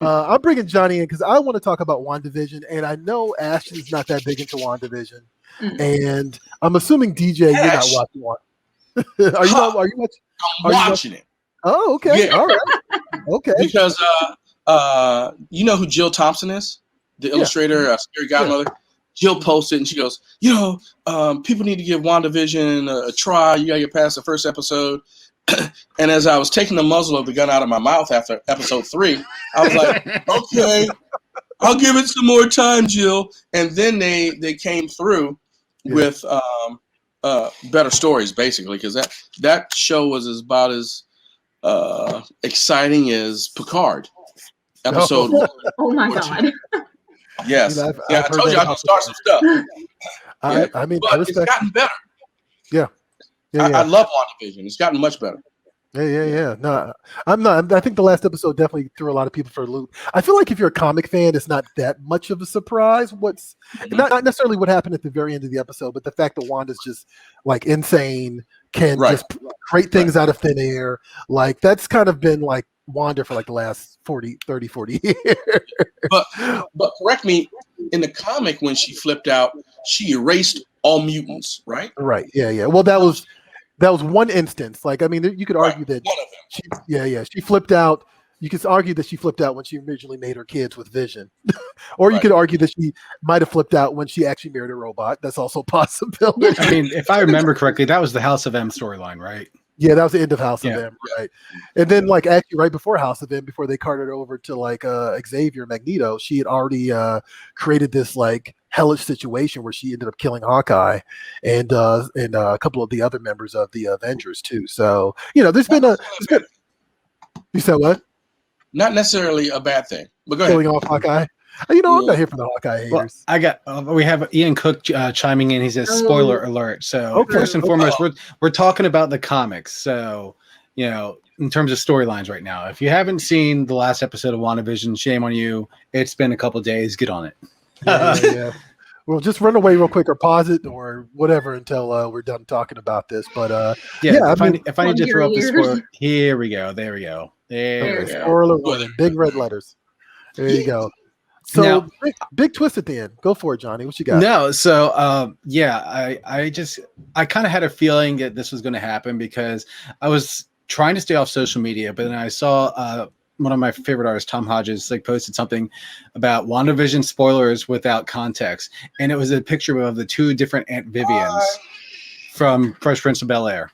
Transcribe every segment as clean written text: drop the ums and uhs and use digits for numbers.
I'm bringing Johnny in because I want to talk about WandaVision, and I know Ashton is not that big into WandaVision, and I'm assuming DJ, you're not watching one. Are you not? Are you watching? I'm watching it. Oh, okay. Yeah. All right. Okay. Because you know who Jill Thompson is, the illustrator, Scary Godmother. Yeah. Jill posted and she goes, people need to give WandaVision a try. You gotta get past the first episode. And as I was taking the muzzle of the gun out of my mouth after episode 3, I was like, okay, I'll give it some more time, Jill. And then they came through with better stories, basically, because that show was about as exciting as Picard episode. Oh my God. Yes. I told you I'm gonna start some stuff. I mean, but it's gotten better. Yeah. I love WandaVision. It's gotten much better. Yeah. No, I'm not. I think the last episode definitely threw a lot of people for a loop. I feel like if you're a comic fan, it's not that much of a surprise. Not necessarily what happened at the very end of the episode, but the fact that Wanda's just like insane, can just create things out of thin air. Like that's kind of been like Wanda for like the last 40 years. But correct me, in the comic when she flipped out, she erased all mutants, right? Right. Yeah. Well, that was one instance. Like, I mean, you could argue that she flipped out. You could argue that she flipped out when she originally made her kids with Vision. Or you could argue that she might have flipped out when she actually married a robot. That's also a possibility. I mean, if I remember correctly, that was the House of M storyline, right? Yeah, that was the end of House of M, right? And then, like, actually, right before House of M, before they carted over to like Xavier Magneto, she had already created this like hellish situation where she ended up killing Hawkeye and a couple of the other members of the Avengers too. So there's been. You said what? Not necessarily a bad thing, but go killing ahead. off Hawkeye. I'm not here for the Hawkeye haters. Well, we have Ian Cook chiming in. He says, "Spoiler alert!" So first and foremost, we're talking about the comics. So in terms of storylines right now, if you haven't seen the last episode of WandaVision, shame on you. It's been a couple days. Get on it. Yeah. Well, just run away real quick or pause it or whatever until we're done talking about this. But if I need to throw up the spoiler, here we go. There we go. Spoiler warning, big red letters. There you go. So now, big twist at the end. Go for it, Johnny. What you got? No, so I kind of had a feeling that this was going to happen because I was trying to stay off social media, but then I saw one of my favorite artists, Tom Hodges, like posted something about WandaVision spoilers without context, and it was a picture of the 2 different Aunt Vivians from Fresh Prince of Bel-Air.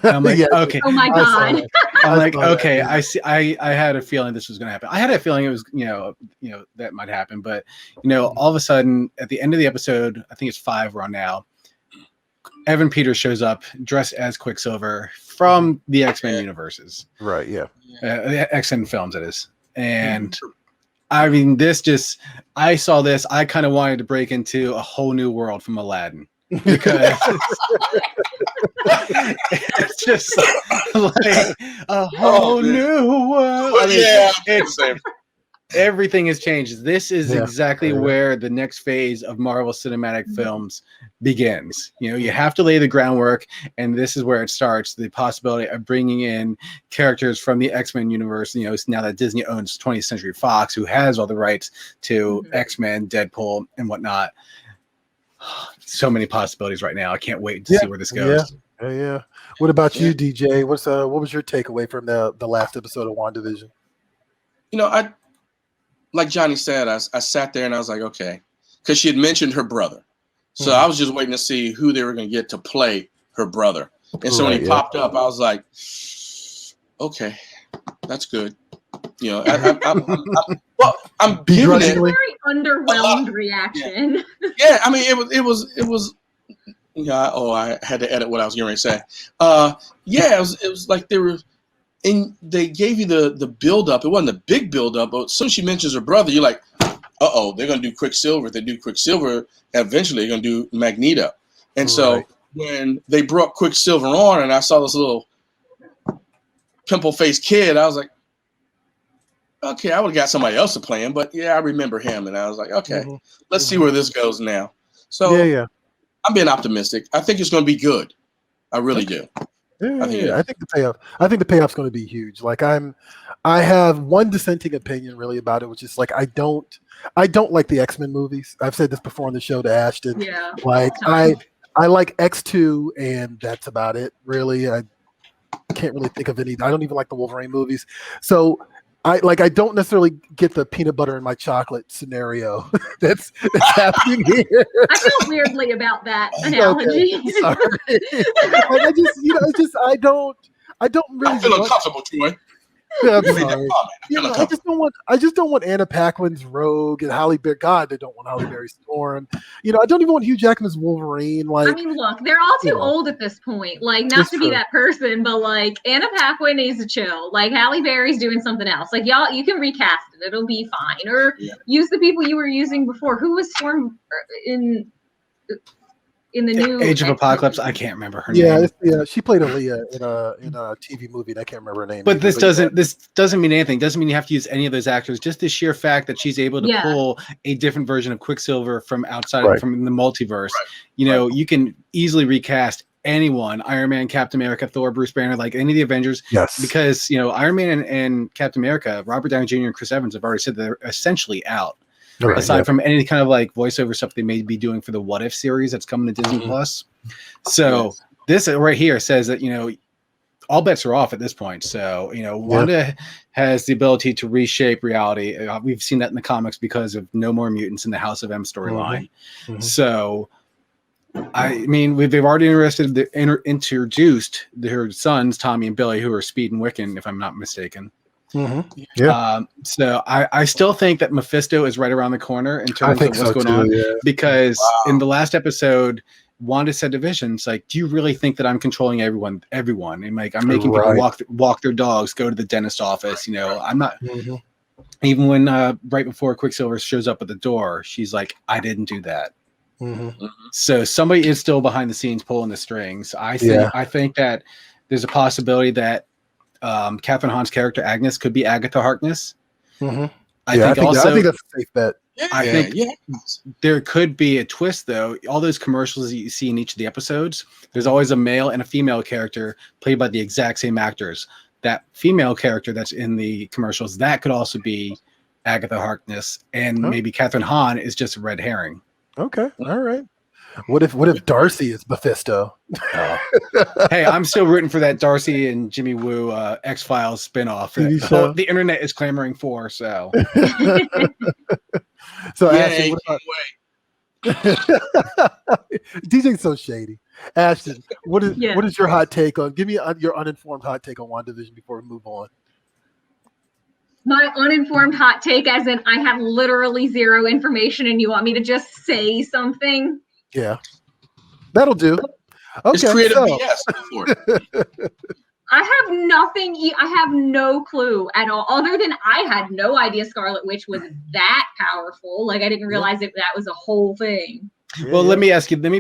I'm like, okay. Oh my God. I'm like, okay, I see. I had a feeling this was going to happen. I had a feeling it was, that might happen. But, all of a sudden at the end of the episode, I think it's 5 we're on now, Evan Peters shows up dressed as Quicksilver from the X-Men universes. Right. Yeah. The X-Men films, it is. And I mean, I saw this. I kind of wanted to break into a whole new world from Aladdin. Because it's just like a whole new world. I mean, everything has changed. This is exactly where the next phase of Marvel Cinematic Films begins. You have to lay the groundwork, and this is where it starts. The possibility of bringing in characters from the X-Men universe. Now that Disney owns 20th Century Fox, who has all the rights to X-Men, Deadpool, and whatnot. So many possibilities right now. I can't wait to see where this goes. Yeah. What about you, DJ? What was your takeaway from the last episode of WandaVision? I like Johnny said, I sat there and I was like, okay, because she had mentioned her brother, so I was just waiting to see who they were going to get to play her brother. And so when he popped up, I was like, okay, that's good. I'm giving it a very underwhelmed reaction. Yeah, I mean, it was. I had to edit what I was going to say. It was like they gave you the build up. It wasn't a big build up, but as soon as she mentions her brother, you're like, they're going to do Quicksilver. If they do Quicksilver, eventually they're going to do Magneto. And so when they brought Quicksilver on, and I saw this little pimple-faced kid, I was like, okay, I would have got somebody else to play him, but I remember him, and I was like, okay, let's see where this goes now. So I'm being optimistic. I think it's going to be good. I really do. I think the payoff's going to be huge. Like I have one dissenting opinion really about it, which is like I don't like the X-Men movies. I've said this before on the show to Ashton. Yeah. Like I like X2 and that's about it. Really, I can't really think of any. I don't even like the Wolverine movies. So I don't necessarily get the peanut butter in my chocolate scenario that's happening here. I feel weirdly about that analogy. Okay, sorry. I don't really. I feel uncomfortable, Troy. Yeah, I'm sorry. I just don't want Anna Paquin's Rogue and Halle Berry. God, they don't want Halle Berry's Storm. I don't even want Hugh Jackman's Wolverine. Like, I mean, look, they're all too old at this point. Like, not to be that person, but like Anna Paquin needs to chill. Like, Halle Berry's doing something else. Like, y'all, you can recast it; it'll be fine. Or use the people you were using before. Who was Storm in the new Age of Apocalypse? I can't remember her name. Yeah, she played Aaliyah in a TV movie, and I can't remember her name. But this doesn't mean anything. Doesn't mean you have to use any of those actors. Just the sheer fact that she's able to pull a different version of Quicksilver from outside from the multiverse. Right. You can easily recast anyone: Iron Man, Captain America, Thor, Bruce Banner, like any of the Avengers. Yes. Because Iron Man and Captain America, Robert Downey Jr. and Chris Evans have already said they're essentially out. Right, aside from any kind of like voiceover stuff they may be doing for the What If series that's coming to Disney Plus. So this right here says that, all bets are off at this point. So, Wanda has the ability to reshape reality. We've seen that in the comics because of No More Mutants in the House of M storyline. So, I mean, they've already introduced their sons, Tommy and Billy, who are Speed and Wiccan, if I'm not mistaken. So I still think that Mephisto is right around the corner in terms of what's going on, because in the last episode, Wanda said to Vision, "It's like, do you really think that I'm controlling everyone? And like, I'm making people walk their dogs, go to the dentist office. I'm not." Even when right before Quicksilver shows up at the door, she's like, "I didn't do that." So somebody is still behind the scenes pulling the strings. I think that there's a possibility that Catherine Hahn's character Agnes could be Agatha Harkness. I think that's a safe bet. I think there could be a twist, though. All those commercials that you see in each of the episodes, there's always a male and a female character played by the exact same actors. That female character that's in the commercials, that could also be Agatha Harkness, and maybe Catherine Hahn is just a red herring. Okay, all right. What if Darcy is Mephisto? Hey, I'm still rooting for that Darcy and Jimmy Woo X-Files spinoff that the internet is clamoring for. So, Ashton, DJ's so shady. Ashton, what is your hot take on? Give me your uninformed hot take on WandaVision before we move on. My uninformed hot take, as in I have literally zero information, and you want me to just say something? Yeah, that'll do. Okay, it's creative BS. I have nothing. I have no clue at all, other than I had no idea Scarlet Witch was that powerful. Like, I didn't realize that was a whole thing. Well, let me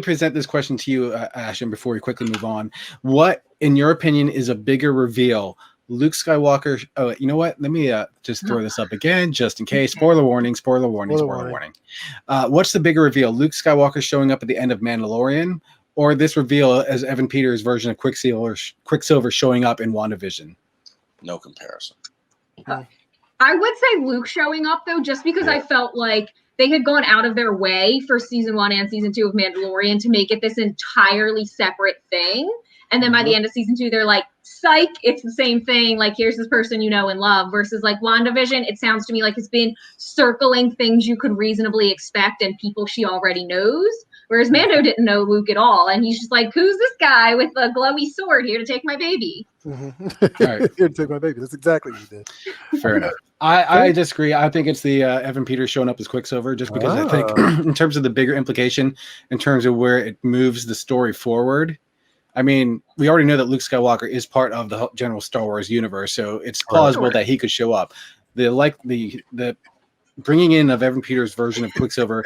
present this question to you, Ashton, before we quickly move on. What, in your opinion, is a bigger reveal? Luke Skywalker. Oh, you know what? Let me just throw this up again, just in case. Spoiler warning. What's the bigger reveal? Luke Skywalker showing up at the end of Mandalorian, or this reveal as Evan Peters' version of Quicksilver showing up in WandaVision? No comparison. I would say Luke showing up, though, just because I felt like they had gone out of their way for season 1 and season 2 of Mandalorian to make it this entirely separate thing. And then by the end of season 2, they're like, psych, it's the same thing. Like, here's this person you know and love. Versus like WandaVision, it sounds to me like it's been circling things you could reasonably expect and people she already knows. Whereas Mando didn't know Luke at all. And he's just like, who's this guy with a glowy sword here to take my baby? Right. Here to take my baby. That's exactly what he did. Fair enough. I disagree. I think it's the Evan Peters showing up as Quicksilver, just because I think in terms of the bigger implication, in terms of where it moves the story forward, I mean, we already know that Luke Skywalker is part of the general Star Wars universe, so it's plausible that he could show up. The bringing in of Evan Peters' version of Quicksilver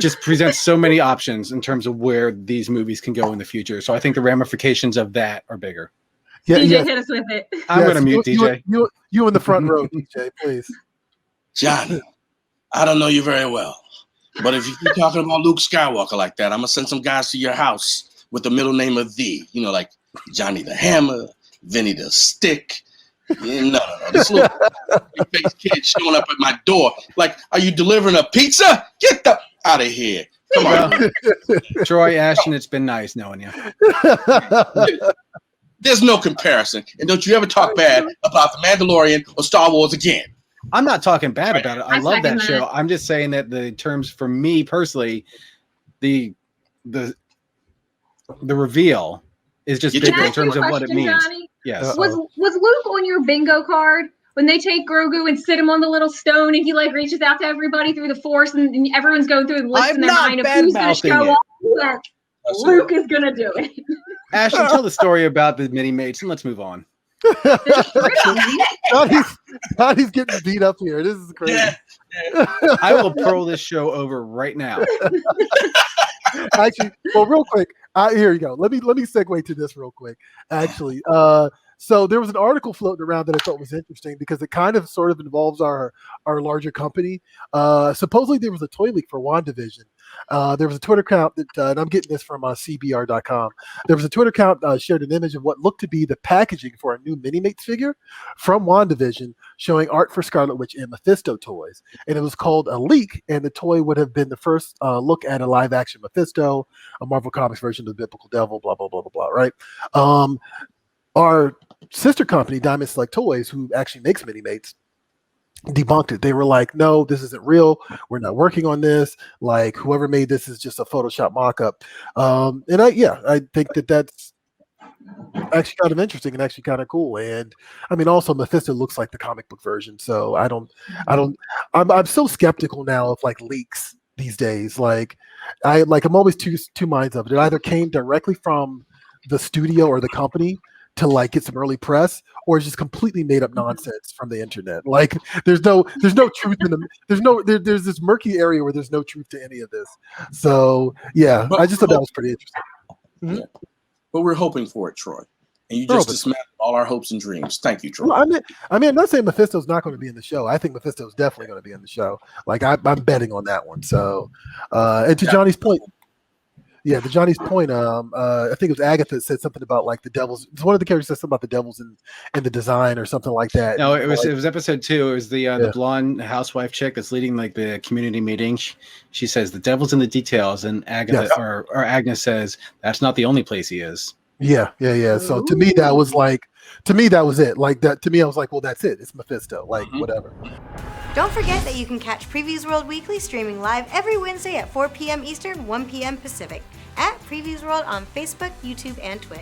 just presents so many options in terms of where these movies can go in the future. So I think the ramifications of that are bigger. DJ, hit us with it. I'm going to mute DJ. You in the front row, DJ, please. Johnny, I don't know you very well, but if you keep talking about Luke Skywalker like that, I'm going to send some guys to your house with the middle name of the, like Johnny the Hammer, Vinny the Stick. Yeah, no. This little face kid showing up at my door. Like, are you delivering a pizza? Get the out of here. Come on. Troy, Ashton, it's been nice knowing you. There's no comparison. And don't you ever talk bad about The Mandalorian or Star Wars again. I'm not talking bad about it. I love that show. that. I'm just saying that the terms for me personally, the reveal is just You bigger Can I in ask you terms a of what it question, means. Johnny? Yes. Was Luke on your bingo card when they take Grogu and sit him on the little stone and he like reaches out to everybody through the Force and everyone's going through the list I'm in their not mind of who's going to bad-mouthing show it. up? That Luke is going to do it. Ashton, tell the story about the mini mates and let's move on. Johnny's getting beat up here. This is crazy. Yeah. I will pearl this show over right now. Actually, well, real quick, here you go. Let me segue to this real quick. Actually, so there was an article floating around that I thought was interesting because it kind of sort of involves our larger company. Supposedly there was a toy leak for WandaVision. There was a Twitter account that, and I'm getting this from CBR.com. There was a Twitter account shared an image of what looked to be the packaging for a new Minimates figure from WandaVision, showing art for Scarlet Witch and Mephisto toys. And it was called a leak, and the toy would have been the first look at a live-action Mephisto, a Marvel Comics version of the Biblical Devil, blah, blah, blah, blah, blah, right? Our sister company, Diamond Select Toys, who actually makes Minimates, debunked it. They were like, no, this isn't real. We're not working on this. Like, whoever made this is just a Photoshop mock-up. And I think that's actually kind of interesting and actually kind of cool. And I mean, also Mephisto looks like the comic book version. So I'm so skeptical now of like leaks these days. Like I'm always two minds of it. It either came directly from the studio or the company to like get some early press, or it's just completely made up nonsense from the internet. Like there's no truth in them. There's this murky area where there's no truth to any of this. So yeah, I just thought that was pretty interesting. Mm-hmm. Yeah. But we're hoping for it, Troy. And you just dismantled all our hopes and dreams. Thank you, Troy. Well, I mean, I'm not saying Mephisto's not going to be in the show. I think Mephisto's definitely going to be in the show. Like I'm betting on that one. So, and to Johnny's point, I think it was Agatha said something about like the devils. One of the characters said something about the devils in the design or something like that. No, it was episode 2. It was the blonde housewife chick that's leading like the community meeting. She says the devil's in the details, and Agatha or Agnes says that's not the only place he is. Yeah. So to me, that was it. Like that to me, I was like, well, that's it. It's Mephisto. Like whatever. Don't forget that you can catch Previews World Weekly streaming live every Wednesday at 4 p.m. Eastern, 1 p.m. Pacific at Previews World on Facebook, YouTube, and Twitch.